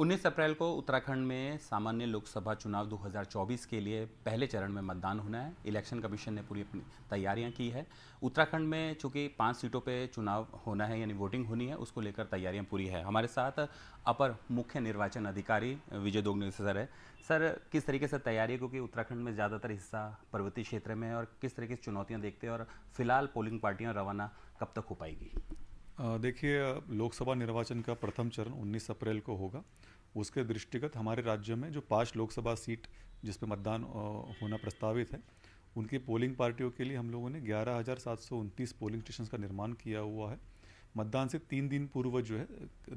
19 अप्रैल को उत्तराखंड में सामान्य लोकसभा चुनाव 2024 के लिए पहले चरण में मतदान होना है। इलेक्शन कमीशन ने पूरी अपनी तैयारियां की है। उत्तराखंड में चूंकि 5 सीटों पे चुनाव होना है यानी वोटिंग होनी है, उसको लेकर तैयारियां पूरी है। हमारे साथ अपर मुख्य निर्वाचन अधिकारी विजय दोगने सर है। सर, किस तरीके से तैयारी है, क्योंकि उत्तराखंड में ज़्यादातर हिस्सा पर्वतीय क्षेत्र में है, और किस तरीके से चुनौतियाँ देखते हैं, और फिलहाल पोलिंग पार्टियाँ रवाना कब तक हो पाएगी? देखिए, लोकसभा निर्वाचन का प्रथम चरण 19 अप्रैल को होगा। उसके दृष्टिगत हमारे राज्य में जो 5 लोकसभा सीट जिस पे मतदान होना प्रस्तावित है, उनकी पोलिंग पार्टियों के लिए हम लोगों ने 11,729 पोलिंग स्टेशन का निर्माण किया हुआ है। मतदान से 3 दिन पूर्व जो है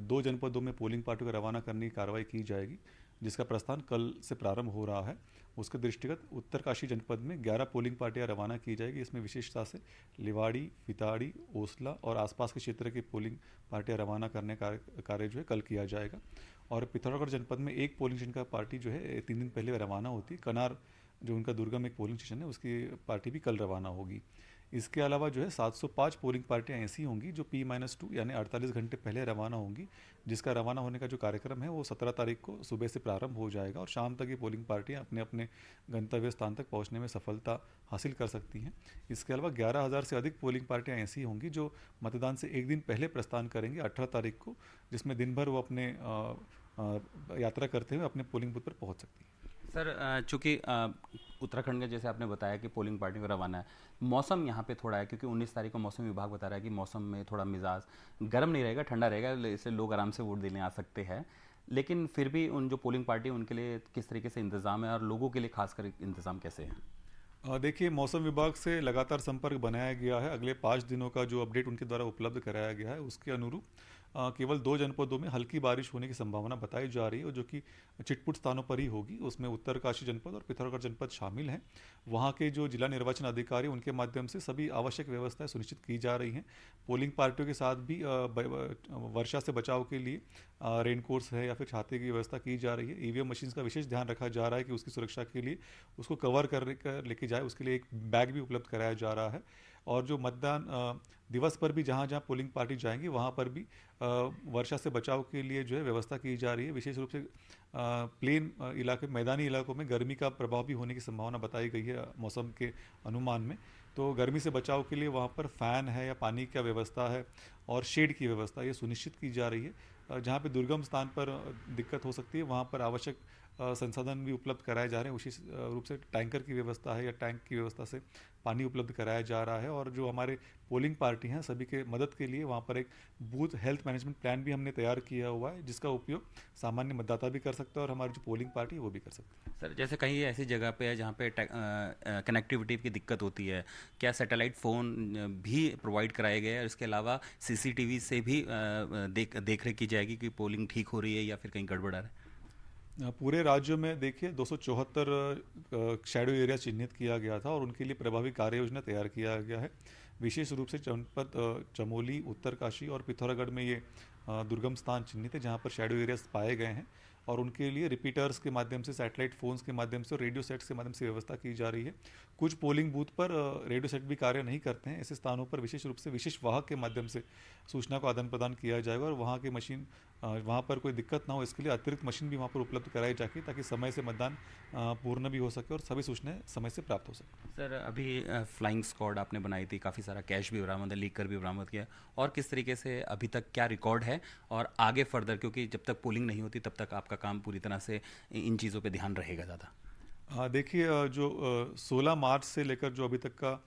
2 जनपदों में पोलिंग पार्टियों को रवाना करने की कार्रवाई की जाएगी, जिसका प्रस्थान कल से प्रारंभ हो रहा है। उसके दृष्टिगत उत्तरकाशी जनपद में 11 पोलिंग पार्टियां रवाना की जाएगी। इसमें विशेषता से लिवाड़ी, फिताड़ी, ओसला और आसपास के क्षेत्र की पोलिंग पार्टियां रवाना करने का कार्य जो है कल किया जाएगा। और पिथौरागढ़ जनपद में एक पोलिंग स्टेशन का पार्टी जो है 3 दिन पहले रवाना होती है। कनार जो उनका दुर्गम एक पोलिंग स्टेशन है, उसकी पार्टी भी कल रवाना होगी। इसके अलावा जो है 705 पोलिंग पार्टियां ऐसी होंगी जो P-2 यानी 48 घंटे पहले रवाना होंगी, जिसका रवाना होने का जो कार्यक्रम है वो 17 तारीख को सुबह से प्रारंभ हो जाएगा और शाम तक ये पोलिंग पार्टियां अपने अपने गंतव्य स्थान तक पहुंचने में सफलता हासिल कर सकती हैं। इसके अलावा 11,000 से अधिक पोलिंग पार्टियां ऐसी होंगी जो मतदान से एक दिन पहले प्रस्थान करेंगे 18 तारीख को, जिसमें दिन भर वो अपने यात्रा करते हुए अपने पोलिंग बूथ पर पहुँच सकती हैं। सर, चूंकि उत्तराखंड में जैसे आपने बताया कि पोलिंग पार्टी को रवाना है, मौसम यहाँ पे थोड़ा है, क्योंकि 19 तारीख को मौसम विभाग बता रहा है कि मौसम में थोड़ा मिजाज गर्म नहीं रहेगा, ठंडा रहेगा, इससे लोग आराम से वोट देने आ सकते हैं। लेकिन फिर भी उन जो पोलिंग पार्टी है उनके लिए किस तरीके से इंतज़ाम है, और लोगों के लिए खासकर इंतज़ाम कैसे है? देखिए, मौसम विभाग से लगातार संपर्क बनाया गया है। अगले 5 दिनों का जो अपडेट उनके द्वारा उपलब्ध कराया गया है, उसके अनुरूप केवल 2 जनपदों में हल्की बारिश होने की संभावना बताई जा रही है, और जो कि छिटपुट स्थानों पर ही होगी। उसमें उत्तरकाशी जनपद और पिथौरागढ़ जनपद शामिल हैं। वहाँ के जो जिला निर्वाचन अधिकारी, उनके माध्यम से सभी आवश्यक व्यवस्थाएं सुनिश्चित की जा रही हैं। पोलिंग पार्टियों के साथ भी वर्षा से बचाव के लिए रेनकोट्स है या फिर छाते की व्यवस्था की जा रही है। ईवीएम मशीन्स का विशेष ध्यान रखा जा रहा है कि उसकी सुरक्षा के लिए उसको कवर कर लेके जाए, उसके लिए एक बैग भी उपलब्ध कराया जा रहा है। और जो मतदान दिवस पर भी जहाँ जहाँ पोलिंग पार्टी जाएंगी, वहाँ पर भी वर्षा से बचाव के लिए जो है व्यवस्था की जा रही है। विशेष रूप से प्लेन इलाके, मैदानी इलाकों में गर्मी का प्रभाव भी होने की संभावना बताई गई है मौसम के अनुमान में। तो गर्मी से बचाव के लिए वहाँ पर फ़ैन है या पानी की व्यवस्था है और शेड की व्यवस्था ये सुनिश्चित की जा रही है। जहाँ पे दुर्गम स्थान पर दिक्कत हो सकती है, वहाँ पर आवश्यक संसाधन भी उपलब्ध कराए जा रहे हैं। विशेष रूप से टैंकर की व्यवस्था है या टैंक की व्यवस्था से पानी उपलब्ध कराया जा रहा है। और जो हमारे पोलिंग पार्टी हैं, सभी के मदद के लिए वहाँ पर एक बूथ हेल्थ मैनेजमेंट प्लान भी हमने तैयार किया हुआ है, जिसका उपयोग सामान्य मतदाता भी कर सकता है और हमारी जो पोलिंग पार्टी है वो भी कर सकती है। सर, जैसे कहीं ऐसी जगह पे है जहाँ पे कनेक्टिविटी की दिक्कत होती है, क्या सैटेलाइट फ़ोन भी प्रोवाइड कराए गए हैं? इसके अलावा सीसीटीवी से भी देख रेख की जाएगी कि पोलिंग ठीक हो रही है या फिर कहीं गड़बड़ आ रहा है? पूरे राज्य में देखिए 274 शैडो एरिया चिन्हित किया गया था और उनके लिए प्रभावी कार्य योजना तैयार किया गया है। विशेष रूप से जनपद चमोली, उत्तरकाशी और पिथौरागढ़ में ये दुर्गम स्थान चिन्हित है जहाँ पर शैडो एरियाज पाए गए हैं, और उनके लिए रिपीटर्स के माध्यम से, सैटेलाइट फ़ोन्स के माध्यम से और रेडियो सेट्स के माध्यम से व्यवस्था की जा रही है। कुछ पोलिंग बूथ पर रेडियो सेट भी कार्य नहीं करते हैं। ऐसे स्थानों पर विशेष रूप से विशेष वाहक के माध्यम से सूचना को आदान प्रदान किया जाएगा, और वहाँ की मशीन, वहाँ पर कोई दिक्कत ना हो इसके लिए अतिरिक्त मशीन भी वहाँ पर उपलब्ध कराई जाएगी, ताकि समय से मतदान पूर्ण भी हो सके और सभी सूचनाएं समय से प्राप्त हो सके। सर, अभी फ्लाइंग स्क्वाड आपने बनाई थी, काफ़ी सारा कैश भी बरामद है, लीकर भी बरामद किया, और किस तरीके से अभी तक क्या रिकॉर्ड है, और आगे फर्दर, क्योंकि जब तक पोलिंग नहीं होती तब तक आपका काम पूरी तरह से इन चीज़ों पे ध्यान रहेगा ज़्यादा? देखिए, जो 16 मार्च से लेकर जो अभी तक का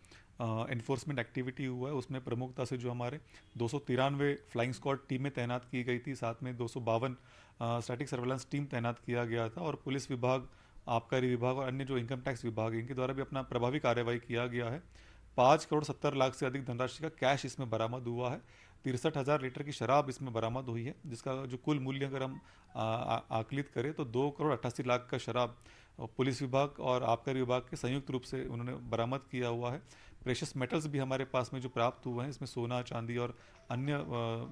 इन्फोर्समेंट एक्टिविटी हुआ है, उसमें प्रमुखता से जो हमारे 293 फ्लाइंग स्क्वाड टीमें तैनात की गई थी, साथ में 252 स्टैटिक सर्वेलेंस टीम तैनात किया गया था, और पुलिस विभाग, आबकारी विभाग और अन्य जो इनकम टैक्स विभाग है, इनके द्वारा भी अपना प्रभावी कार्रवाई किया गया है। 5 करोड़ 70 लाख से अधिक धनराशि का कैश इसमें बरामद हुआ है। 63,000 लीटर की शराब इसमें बरामद हुई है, जिसका जो कुल मूल्य अगर हम आकलित करें तो 2 करोड़ 88 लाख का शराब पुलिस विभाग और आबकारी विभाग के संयुक्त रूप से उन्होंने बरामद किया हुआ है। प्रेशस मेटल्स भी हमारे पास में जो प्राप्त हुए हैं, इसमें सोना, चांदी और अन्य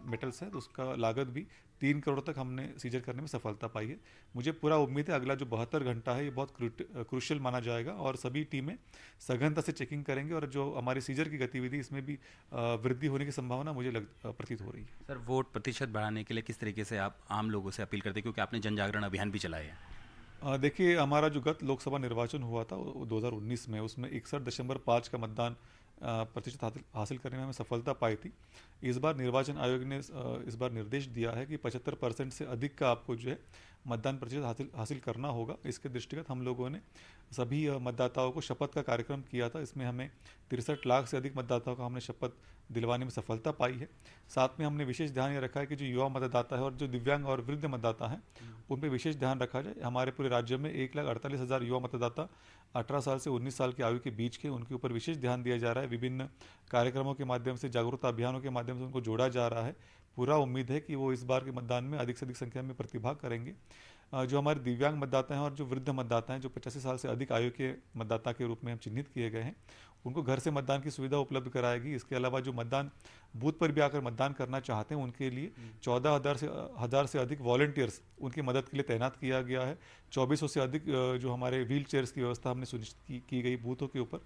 मेटल्स हैं, तो उसका लागत भी 3 करोड़ तक हमने सीजर करने में सफलता पाई है। मुझे पूरा उम्मीद है अगला जो 72 घंटा है ये बहुत क्रूशियल माना जाएगा और सभी टीमें सघनता से चेकिंग करेंगे और जो हमारी सीजर की गतिविधि इसमें भी वृद्धि होने की संभावना मुझे प्रतीत हो रही है। सर, वोट प्रतिशत बढ़ाने के लिए किस तरीके से आप आम लोगों से अपील करते हैं, क्योंकि आपने जन जागरण अभियान भी चलाया है? देखिए, हमारा जो गत लोकसभा निर्वाचन हुआ था वो 2019 में, उसमें 61.5 का मतदान प्रतिशत हासिल करने में हमें सफलता पाई थी। इस बार निर्वाचन आयोग ने इस बार निर्देश दिया है कि 75% से अधिक का आपको जो है मतदान प्रतिशत हासिल करना होगा। इसके दृष्टिगत हम लोगों ने सभी मतदाताओं को शपथ का कार्यक्रम किया था। इसमें हमें 63 लाख से अधिक मतदाताओं का हमने शपथ दिलवाने में सफलता पाई है। साथ में हमने विशेष ध्यान ये रखा है कि जो युवा मतदाता है और जो दिव्यांग और वृद्ध मतदाता हैं उन पर विशेष ध्यान रखा जाए। हमारे पूरे राज्य में 1,48,000 युवा मतदाता 18 साल से 19 साल की आयु के बीच के, उनके ऊपर विशेष ध्यान दिया जा रहा है। विभिन्न कार्यक्रमों के माध्यम से, जागरूकता अभियानों के माध्यम से उनको जोड़ा जा रहा है। पूरा उम्मीद है कि वो इस बार के मतदान में अधिक से अधिक संख्या में प्रतिभाग करेंगे। जो हमारे दिव्यांग मतदाता हैं और जो वृद्ध मतदाता हैं, जो 85 साल से अधिक आयु के मतदाता के रूप में हम चिन्हित किए गए हैं, उनको घर से मतदान की सुविधा उपलब्ध कराएगी। इसके अलावा जो मतदान बूथ पर भी आकर मतदान करना चाहते हैं उनके लिए 14,000 से अधिक वॉलंटियर्स उनकी मदद के लिए तैनात किया गया है। 2400 से अधिक जो हमारे व्हील चेयर्स की व्यवस्था हमने सुनिश्चित की गई बूथों के ऊपर,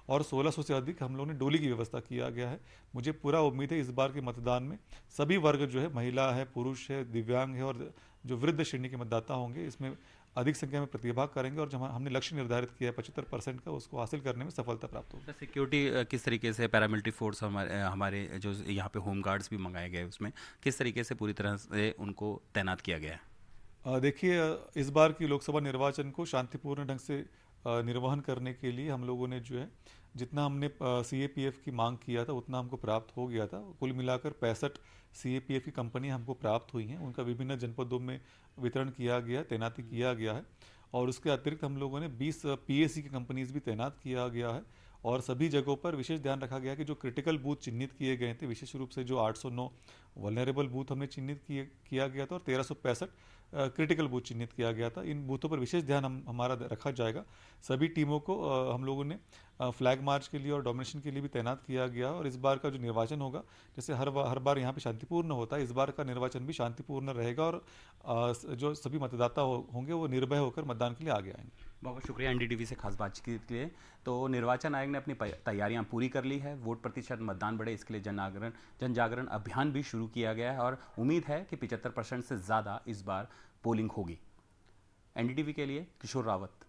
और 1600 से अधिक हम लोगों ने डोली की व्यवस्था किया गया है। मुझे पूरा उम्मीद है इस बार के मतदान में सभी वर्ग जो है, महिला है, पुरुष है, दिव्यांग है और जो वृद्ध श्रेणी के मतदाता होंगे, इसमें अधिक संख्या में प्रतिभाग करेंगे और जो हमने लक्ष्य निर्धारित किया है 75% का, उसको हासिल करने में सफलता प्राप्त होगी। सिक्योरिटी किस तरीके से, पैरामिलिट्री फोर्स हमारे जो यहाँ पे होम गार्ड्स भी मंगाए गए, उसमें किस तरीके से पूरी तरह से उनको तैनात किया गया है? देखिए, इस बार की लोकसभा निर्वाचन को शांतिपूर्ण ढंग से निर्वहन करने के लिए हम लोगों ने जो है जितना हमने CAPF की मांग किया था उतना हमको प्राप्त हो गया था। कुल मिलाकर 65 CAPF की कंपनियां हमको प्राप्त हुई हैं। उनका विभिन्न जनपदों में वितरण किया गया, तैनाती किया गया है और उसके अतिरिक्त हम लोगों ने 20 PAC की कंपनीज भी तैनात किया गया है और सभी जगहों पर विशेष ध्यान रखा गया कि जो क्रिटिकल बूथ चिन्हित किए गए थे, विशेष रूप से जो 809 वल्नरेबल बूथ हमने चिन्हित किया गया था और 1365 क्रिटिकल बूथ चिन्हित किया गया था। इन बूथों पर विशेष ध्यान हमारा रखा जाएगा। सभी टीमों को हम लोगों ने फ्लैग मार्च के लिए और डोमिनेशन के लिए भी तैनात किया गया और इस बार का जो निर्वाचन होगा, जैसे हर बार यहाँ पे शांतिपूर्ण होता है, इस बार का निर्वाचन भी शांतिपूर्ण रहेगा और जो सभी मतदाता होंगे वो निर्भय होकर मतदान के लिए आगे आएंगे। बहुत शुक्रिया NDTV से खास बातचीत के लिए। तो निर्वाचन आयोग ने अपनी तैयारियां पूरी कर ली है। वोट प्रतिशत मतदान बढ़े, इसके लिए जन जागरण अभियान भी शुरू किया गया है और उम्मीद है कि 75% से ज़्यादा इस बार पोलिंग होगी। NDTV के लिए किशोर रावत।